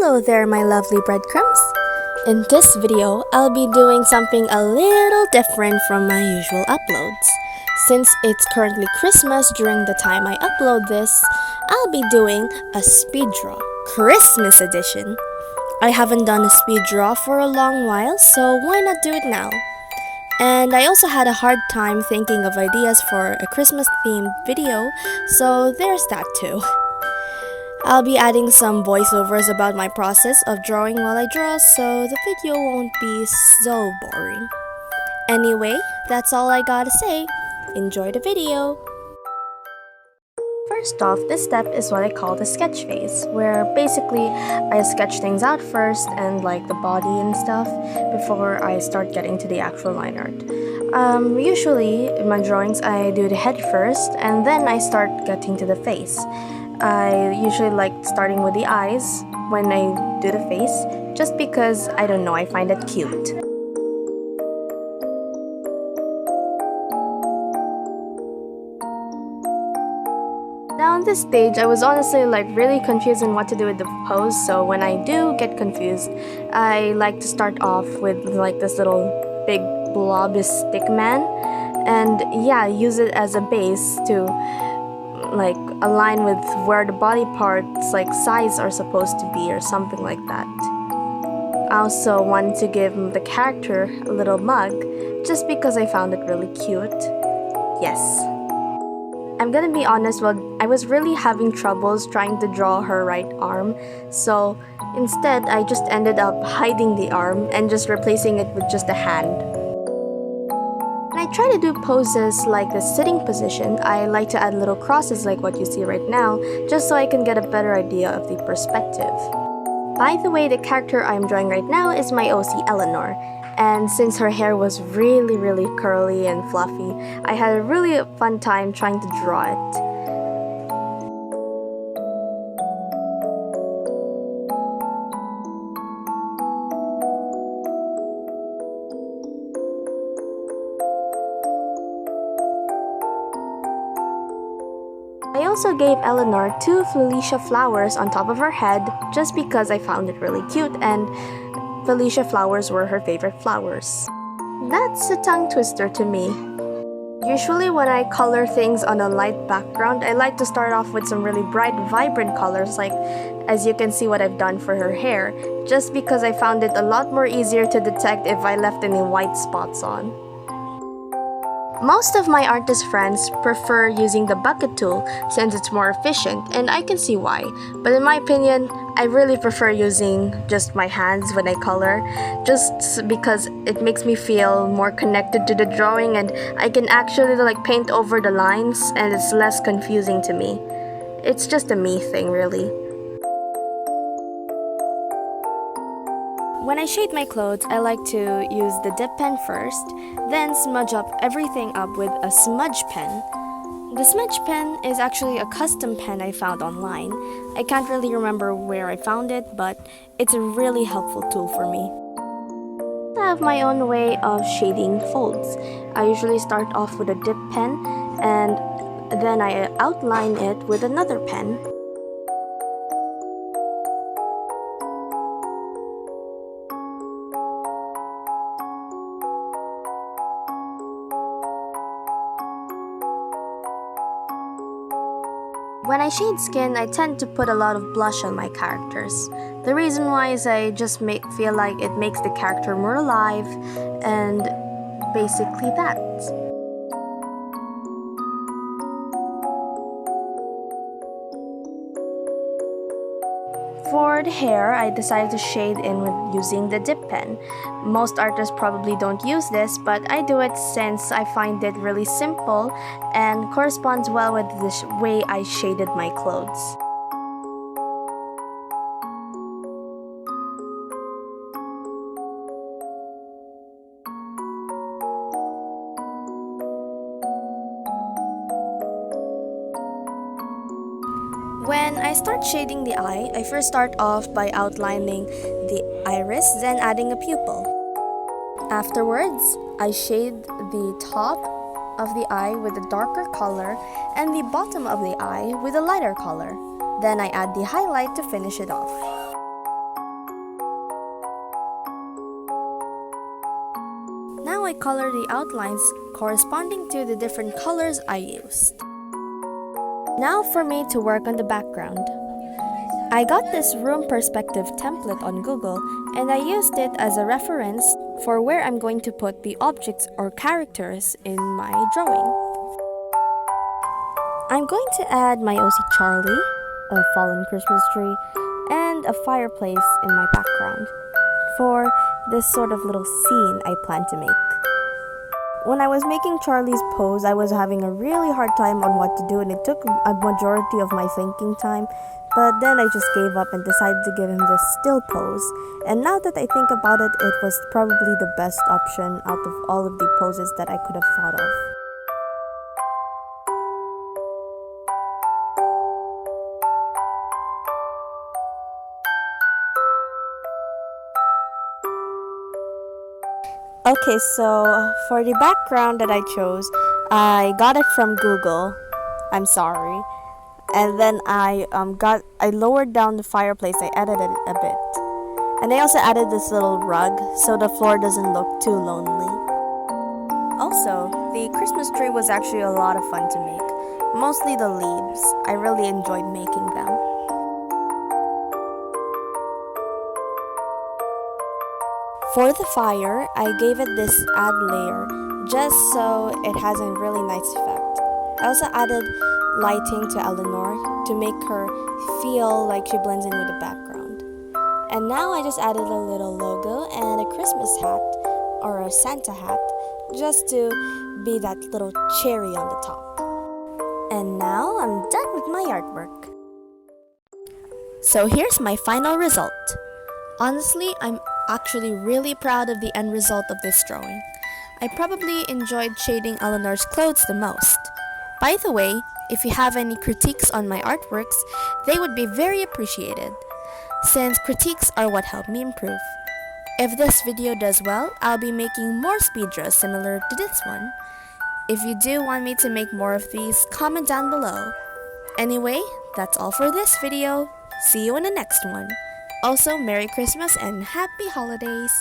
Hello there, my lovely breadcrumbs. In this video, I'll be doing something a little different from my usual uploads. Since it's currently Christmas during the time I upload this, I'll be doing a speed draw, Christmas edition. I haven't done a speed draw for a long while, so why not do it now? And I also had a hard time thinking of ideas for a Christmas themed video, so there's that too. I'll be adding some voiceovers about my process of drawing while I draw, so the video won't be so boring. Anyway, that's all I gotta say. Enjoy the video! First off, this step is what I call the sketch phase, where basically I sketch things out first and like the body and stuff before I start getting to the actual line art. Usually in my drawings I do the head first and then I start getting to the face. I usually like starting with the eyes when I do the face, just because, I don't know, I find it cute. Now on this stage, I was honestly like really confused on what to do with the pose, so when I do get confused, I like to start off with like this little big blobby stick man, and yeah, use it as a base to like align with where the body parts like size are supposed to be or something like that. I also wanted to give the character a little mug just because I found it really cute. Yes. I'm gonna be honest, well, I was really having troubles trying to draw her right arm, so instead I just ended up hiding the arm and just replacing it with just a hand. When I try to do poses like the sitting position, I like to add little crosses like what you see right now, just so I can get a better idea of the perspective. By the way, the character I'm drawing right now is my OC Eleanor, and since her hair was really curly and fluffy, I had a really fun time trying to draw it. I also gave Eleanor 2 Felicia flowers on top of her head just because I found it really cute and Felicia flowers were her favorite flowers. That's a tongue twister to me. Usually when I color things on a light background, I like to start off with some really bright, vibrant colors, like as you can see what I've done for her hair, just because I found it a lot more easier to detect if I left any white spots on. Most of my artist friends prefer using the bucket tool since it's more efficient, and I can see why. But in my opinion, I really prefer using just my hands when I color, just because it makes me feel more connected to the drawing and I can actually like paint over the lines and it's less confusing to me. It's just a me thing, really. When I shade my clothes, I like to use the dip pen first, then smudge up everything up with a smudge pen. The smudge pen is actually a custom pen I found online. I can't really remember where I found it, but it's a really helpful tool for me. I have my own way of shading folds. I usually start off with a dip pen and then I outline it with another pen. When I shade skin, I tend to put a lot of blush on my characters. The reason why is I just feel like it makes the character more alive, and basically that. For the hair, I decided to shade in with using the dip pen. Most artists probably don't use this, but I do it since I find it really simple and corresponds well with the way I shaded my clothes. When I start shading the eye, I first start off by outlining the iris, then adding a pupil. Afterwards, I shade the top of the eye with a darker color and the bottom of the eye with a lighter color. Then I add the highlight to finish it off. I color the outlines corresponding to the different colors I used. Now for me to work on the background. I got this room perspective template on Google and I used it as a reference for where I'm going to put the objects or characters in my drawing. I'm going to add my OC Charlie, a fallen Christmas tree, and a fireplace in my background for this sort of little scene I plan to make. When I was making Charlie's pose, I was having a really hard time on what to do and it took a majority of my thinking time, but then I just gave up and decided to give him this still pose. And now that I think about it, it was probably the best option out of all of the poses that I could have thought of. Okay, so for the background that I chose, I got it from Google. I'm sorry. And then I lowered down the fireplace. I edited it a bit. And I also added this little rug so the floor doesn't look too lonely. Also, the Christmas tree was actually a lot of fun to make. Mostly the leaves. I really enjoyed making them. For the fire, I gave it this add layer just so it has a really nice effect. I also added lighting to Eleanor to make her feel like she blends in with the background. And now I just added a little logo and a Christmas hat or a Santa hat just to be that little cherry on the top. And now I'm done with my artwork. So here's my final result. Honestly, I'm actually really proud of the end result of this drawing. I probably enjoyed shading Eleanor's clothes the most. By the way, if you have any critiques on my artworks, they would be very appreciated, since critiques are what help me improve. If this video does well, I'll be making more speed draws similar to this one. If you do want me to make more of these, comment down below. Anyway, that's all for this video. See you in the next one. Also, Merry Christmas and Happy Holidays!